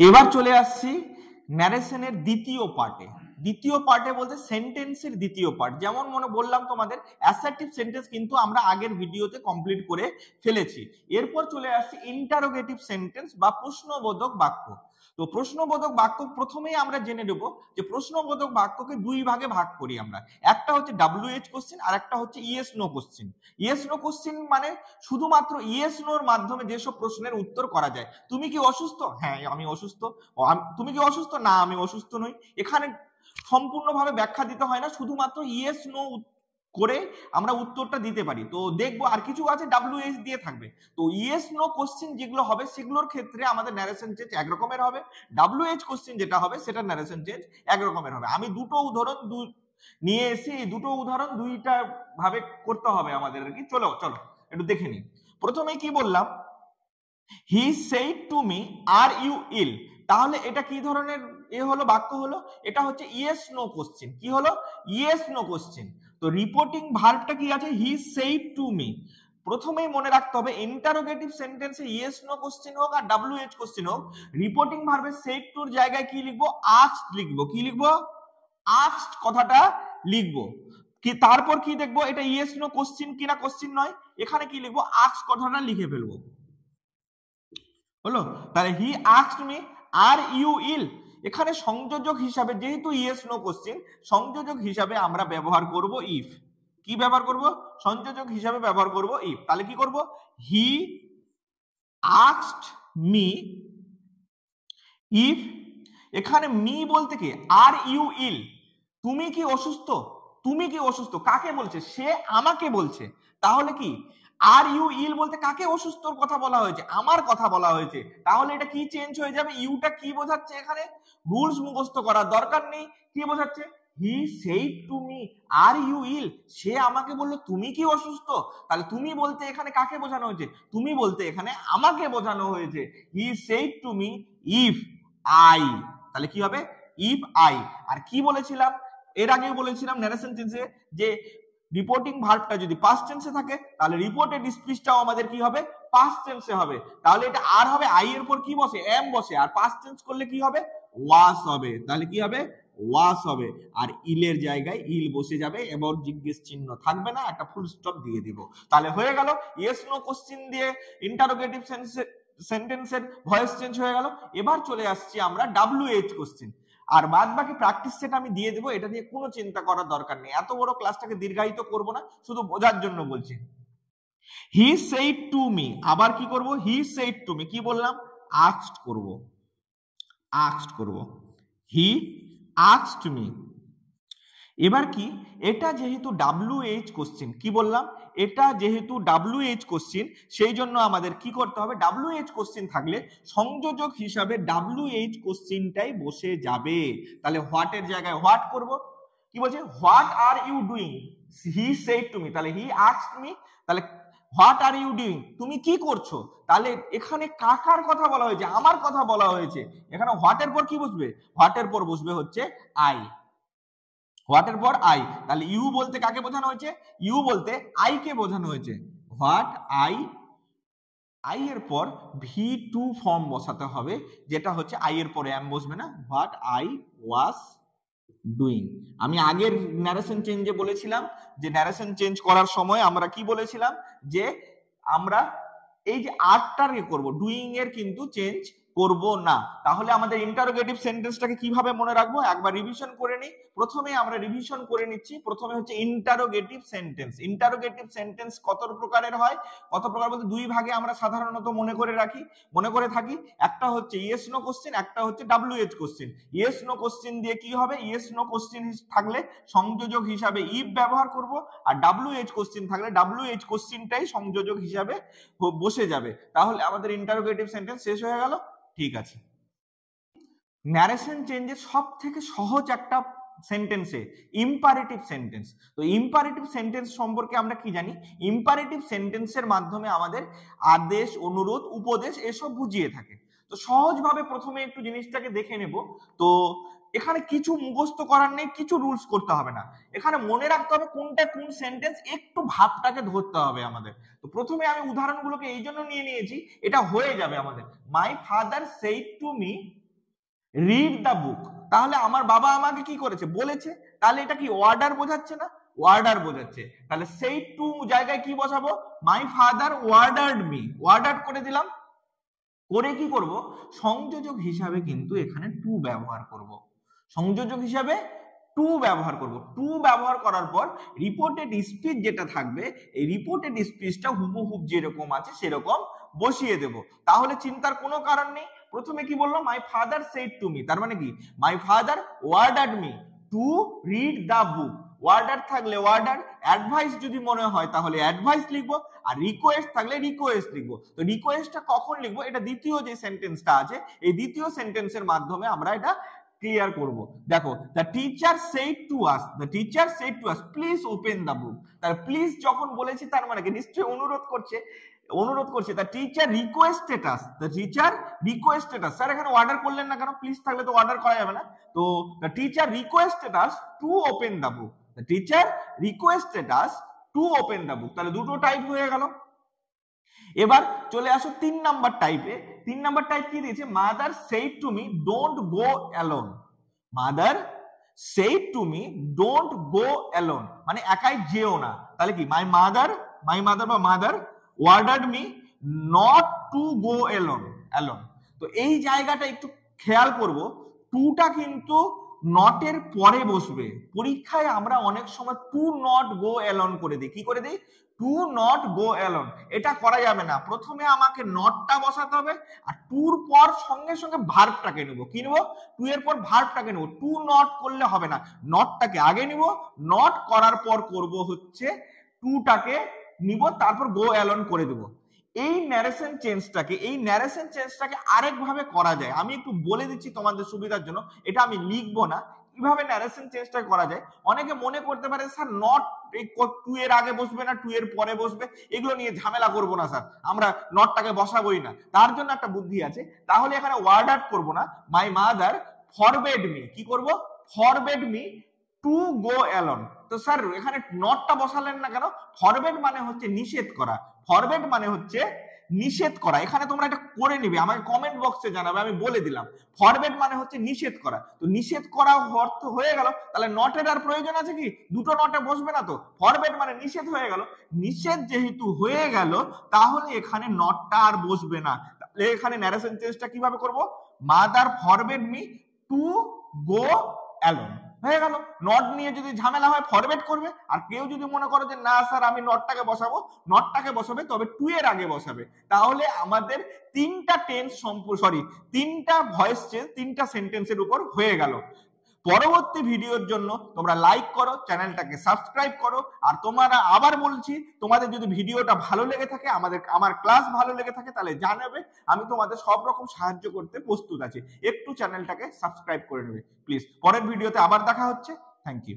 এবার চলে আসছি ন্যারেশনের দ্বিতীয় পার্টে বলতে সেন্টেন্সের দ্বিতীয় পার্ট। যেমন মনে বললাম তোমাদের অ্যাসার্টিভ সেন্টেন্স কিন্তু আমরা আগের ভিডিওতে কমপ্লিট করে ফেলেছি। এরপর চলে আসছে ইন্টারোগেটিভ সেন্টেন্স বা প্রশ্নবোধক বাক্য। তো প্রশ্নবোধক বাক্য প্রথমেই আমরা জেনে নেব যে প্রশ্নবোধক বাক্যকে দুই ভাগে ভাগ করি আমরা। একটা হচ্ছে WH কোশ্চেন আর একটা হচ্ছে yes no question. Yes no question মানে শুধুমাত্র ইয়েস নোর মাধ্যমে যেসব প্রশ্নের উত্তর করা যায়। তুমি কি অসুস্থ? হ্যাঁ আমি অসুস্থ। তুমি কি অসুস্থ? না আমি অসুস্থ নই। এখানে সম্পূর্ণভাবে ব্যাখ্যা দিতে হয় না, শুধুমাত্র ইয়েস নো করে আমরা উত্তরটা দিতে পারি। তো দেখবো আর কিছু আছে WH দিয়ে থাকবে। তো ইয়েস নো কোশ্চেন যেগুলো হবে সেগুলোর ক্ষেত্রে আমাদের ন্যারেশন চেঞ্জ একরকমের হবে, WH কোশ্চেন যেটা হবে সেটা ন্যারেশন চেঞ্জ একরকমের হবে। আমি দুটো উদাহরণ নিয়ে এসে এই দুটো উদাহরণ দুইটা ভাবে করতে হবে আমাদের আর কি। চলো একটু দেখে নিই। প্রথমে কি বললাম, he said to me are you ill. তাহলে এটা কি ধরনের হলো বাক্য হলো? এটা হচ্ছে ইয়েস নো কোশ্চেন। কি হলো? Yes no question. তো রিপোর্টিং ভার্বটা কি আছে? He said to me. প্রথমেই মনে রাখতে হবে ইন্টারোগেটিভ সেন্টেন্সে ইয়েস নো কোশ্চেন হোক আর WH কোশ্চেন হোক, রিপোর্টিং ভার্বের সেইড টুর জায়গায় কি লিখবো? আস্কড লিখবো। কি লিখবো? আস্কড কথাটা লিখবো। কি তারপর কি দেখবো এটা ইয়েস নো কোশ্চেন কিনা কোশ্চেন নয়, এখানে কি লিখবো? আস্কড কথাটা লিখে ফেলবো। হলো? তাহলে he asked me are you ill. এখানে সংযোজক হিসাবে যেহেতু ইয়েস নো কোশ্চেন, সংযোজক হিসাবে আমরা ব্যবহার করব ইফ। কি ব্যবহার করব? সংযোজক হিসাবে ব্যবহার করব ইফ। তাহলে কি করব? He asked me if. এখানে মি বলতে কি? Are you ill. তুমি কি অসুস্থ? তুমি কি অসুস্থ কাকে বলছে? সে আমাকে বলছে। তাহলে কি আর ইউ ইল বলতে কাকে অসুস্থর কথা বলা হয়েছে? আমার কথা বলা হয়েছে। তাহলে এটা কি চেঞ্জ হয়ে যাবে? ইউটা কি বোঝাচ্ছে? এখানে রুলস মুখস্থ করার দরকার নেই। কি বোঝাচ্ছে? He said to me are you ill. সে আমাকে বললো তুমি কি অসুস্থ। তাহলে তুমি বলতে এখানে কাকে বোঝানো হয়েছে? তুমি বলতে এখানে আমাকে বোঝানো হয়েছে। হি said to me if I. তাহলে কি হবে? If I. আর কি বলেছিলাম এর আগে? বলেছিলাম ন্যারেশন টেন্সে যে রিপোর্টিং ভার্বটা যদি পাস্ট টেন্সে থাকে তাহলে রিপোর্টেড স্পিচটাও আমাদের কি হবে? পাস্ট টেন্সে হবে। তাহলে এটা আর হবে আই এর পর কি বসে? এম বসে। আর পাস্ট টেন্স করলে কি হবে? ওয়াস হবে। তাহলে কি হবে? ওয়াস হবে। আর ইলের জায়গায় ইল বসে যাবে এবং জিজ্ঞেস চিহ্ন থাকবে না, একটা ফুল স্টপ দিয়ে দিব। তাহলে হয়ে গেল ইয়েস নো কোশ্চেন দিয়ে ইন্টারোগেটিভ সেন্টেন্সের ভয়েস চেঞ্জ হয়ে গেল। এবার চলে আসছি আমরা WH কোশ্চেন। আর বাদ বাকি প্র্যাকটিস সেট আমি দিয়ে দেবো, এটা নিয়ে কোনো চিন্তা করার দরকার নেই। এত বড় ক্লাসটাকে দীর্ঘায়িত করব না, শুধু বোঝার জন্য বলছি। হি সেইড টু মি। আবার কি করব? হি সেইড টু মি। কি বললাম? আস্কড করব। আস্কড করব। He asked me. এবার কি? এটা যেহেতু WH কোশ্চেন, কি বললাম? এটা যেহেতু WH কোশ্চেন, সেই জন্য আমাদের কি করতে হবে? WH কোশ্চেন থাকলে সংযোজক হিসাবে WH কোশ্চেনটাই বসে যাবে। তাহলে হোয়াট এর জায়গায় হোয়াট করব। কি বলছে? What are you doing? He said to me. তাহলে হি আস্কড মি। তাহলে হোয়াট আর ইউ ডুইং? তুমি কি করছো? তাহলে এখানে কাকার কথা বলা হয়েছে? আমার কথা বলা হয়েছে। এখানে হোয়াট এর পর কি বসবে? হোয়াট এর পর বসবে হচ্ছে আই। হোয়াট এর পর আই। তাহলে ইউ বলতে কাকে বোঝানো হয়েছে? ইউ বলতে আই কে বোঝানো হয়েছে। What I. আই এর পর V2 ফর্ম বসাতে হবে, যেটা হচ্ছে আই এর পরে এম বসবে না। What I was doing. আমি আগের ন্যারেশন চেঞ্জে বলেছিলাম যে ন্যারেশন চেঞ্জ করার সময় আমরা কি বলেছিলাম যে আমরা এই যে আরটাকে করব, ডুইং এর কিন্তু চেঞ্জ করব না। তাহলে আমাদের ইন্টারোগেটিভ সেন্টেন্সটাকে কিভাবে মনে রাখবো একবার রিভিশন করে নিই। প্রথমে আমরা রিভিশন করে নিচ্ছি। প্রথমে হচ্ছে ইন্টারোগেটিভ সেন্টেন্স। ইন্টারোগেটিভ সেন্টেন্স কত প্রকারের হয়? কত প্রকার বলতে দুই ভাগে আমরা সাধারণত মনে করে থাকি। একটা হচ্ছে ইয়েস নো কোশ্চেন, একটা হচ্ছে WH question. Yes no question দিয়ে কি হবে? ইয়েস নো কোশ্চেন থাকলে সংযোজক হিসাবে ইফ ব্যবহার করব, আর WH কোশ্চেন থাকলে WH কোশ্চেনটাই সংযোজক হিসাবে বসে যাবে। তাহলে আমাদের ইন্টারোগেটিভ সেন্টেন্স শেষ হয়ে গেল। ঠিক আছে। ন্যারেশন চেঞ্জের সব থেকে সহজ একটা সেন্টেন্সে ইম্পারেটিভ সেন্টেন্স। তো ইম্পারেটিভ সেন্টেন্স সম্পর্কে আমরা কি জানি? ইম্পারেটিভ সেন্টেন্সের মাধ্যমে আমাদের আদেশ, অনুরোধ, উপদেশ এসব বুঝিয়ে থাকে। তো সহজভাবে প্রথমে একটু জিনিসটাকে দেখে নেব। তো এখানে কিছু মুখস্থ করার নেই, কিছু রুলস করতে হবে না। এখানে মনে রাখতে হবে কোনটা কোন সেন্টেন্স, একটু ভাবটাকে ধরতে হবে আমাদের। তো প্রথমে আমি উদাহরণগুলোকে এই জন্য নিয়ে নিয়েছি, এটা হয়ে যাবে আমাদের। My father said to me read the book, তাহলে আমার বাবা আমাকে কি করেছে বলেছে, তাহলে এটা কি অর্ডার বোঝাচ্ছে না, অর্ডার বোঝাচ্ছে। তাহলে সেই টু জায়গায় কি বসাবো, my father ordered me, order করে দিলাম, করে কি করব, সংযোজক হিসাবে কিন্তু এখানে টু ব্যবহার করব, সংযোজক হিসাবে টু ব্যবহার করব। টু ব্যবহার করার পর রিপোর্টেড স্পিচ যেটা থাকবে, এই রিপোর্টেড স্পিচটা হুবহুব যেরকম আছে সেরকম বসিয়ে দেব। তাহলে চিন্তার কোনো কারণ নেই। প্রথমে কি বললো, my father said to me, তার মানে কি my father ordered me to read the book, order থাকলে অর্ডার, অ্যাডভাইস যদি মনে হয় তাহলে অ্যাডভাইস লিখবো, আর রিকোয়েস্ট থাকলে রিকোয়েস্ট লিখবো। তো রিকোয়েস্টটা কখন লিখবো, এটা দ্বিতীয় যে সেন্টেন্সটা আছে এই দ্বিতীয় সেন্টেন্সের মাধ্যমে আমরা এটা ক্লিয়ার করব। দেখো, the teacher said to us, the teacher said to us please open the book, তার প্লিজ যখন বলেছি তার মানে কি নিশ্চয়ই অনুরোধ করছে, অনুরোধ করছে। The teacher requested us, the teacher requested us, sir এখানে অর্ডার করলেন না কেন, প্লিজ থাকলে তো অর্ডার করা যাবে না, তো the teacher requested us to open the book, the teacher requested us to open the book, তাহলে দুটো টাইপ হয়ে গেল। এবার চলে আসো 3 নাম্বার টাইপে। 3 নাম্বার টাইপ কি দিয়েছে, mother said to me don't go alone, mother said to me don't go alone, মানে একাই যেও না। তাহলে কি মাই মাদার বা mother ordered me not to go alone, alone. তো এই জায়গাটা একটু খেয়াল করব, টুটা কিন্তু নটের পরে বসবে। পরীক্ষায় আমরা অনেক সময় টু নট গো অ্যালোন করে দিই, কি করে দিই, টু নট গো অ্যালোন, এটা করা যাবে না। প্রথমে আমাকে নটটা বসাতে হবে, আর টুর পর সঙ্গে সঙ্গে ভার্বটাকে নেব, কি নেব, টু এর পর ভার্বটাকে নেব। টু নট করলে হবে না, নটটাকে আগে নিব, নট করার পর করব হচ্ছে টুটাকে নিব, তারপর গো অ্যালোন করে দেব। এই ন্যারেশন চেঞ্জটাকে আরেক ভাবে করা যায়, আমি একটু বলে দিচ্ছি তোমাদের সুবিধার জন্য, এটা আমি লিখবো না, কিভাবে ন্যারেশন চেঞ্জটা করা যায়। অনেকে মনে করতে পারে স্যার নট টু এর আগে বসবে না টু এর পরে বসবে, এগুলো নিয়ে ঝামেলা করবো না স্যার, আমরা নটটাকে বসাবোই না, তার জন্য একটা বুদ্ধি আছে। তাহলে এখানে অর্ডার করবো না, মাই মাদার ফরবেড মি, কি করব, forbade me to go alone. তো স্যার এখানে নটটা বসালেন না কেন, ফরবেড মানে হচ্ছে নিষেধ করা, ফরবেড মানে হচ্ছে নিষেধ করা। এখানে তোমরা এটা করে নিবে, আমাকে কমেন্ট বক্সে জানাবে, আমি বলে দিলাম ফরবেড মানে হচ্ছে নিষেধ করা। তো নিষেধ করা অর্থ হয়ে গেল, তাহলে নটের আর প্রয়োজন আছে কি, দুটো নটে বসবে না তো, ফরবেড মানে নিষেধ হয়ে গেল, নিষেধ যেহেতু হয়ে গেল তাহলে এখানে নটটা আর বসবে না। তাহলে এখানে ন্যারেশন চেঞ্জটা কিভাবে করব, mother forbade me to go alone হয়ে গেল। নট নিয়ে যদি ঝামেলা হয় ফরওয়ার্ড করবে, আর কেউ যদি মনে করো যে না স্যার আমি নটটাকে বসাবো, নটটাকে বসাবে তবে টু এর আগে বসাবে। তাহলে আমাদের তিনটা টেন্স তিনটা ভয়েস চেঞ্জ তিনটা সেন্টেন্সের উপর হয়ে গেল। পরবর্তী ভিডিওর জন্য তোমরা লাইক করো, চ্যানেলটাকে সাবস্ক্রাইব করো, আর তোমরা আবার বলছি তোমাদের যদি ভিডিওটা ভালো লেগে থাকে, আমার ক্লাস ভালো লেগে থাকে তাহলে জানাবে, আমি তোমাদের সব রকম সাহায্য করতে প্রস্তুত আছি। একটু চ্যানেলটাকে সাবস্ক্রাইব করে নেবে প্লিজ। পরের ভিডিওতে আবার দেখা হচ্ছে, থ্যাংক ইউ।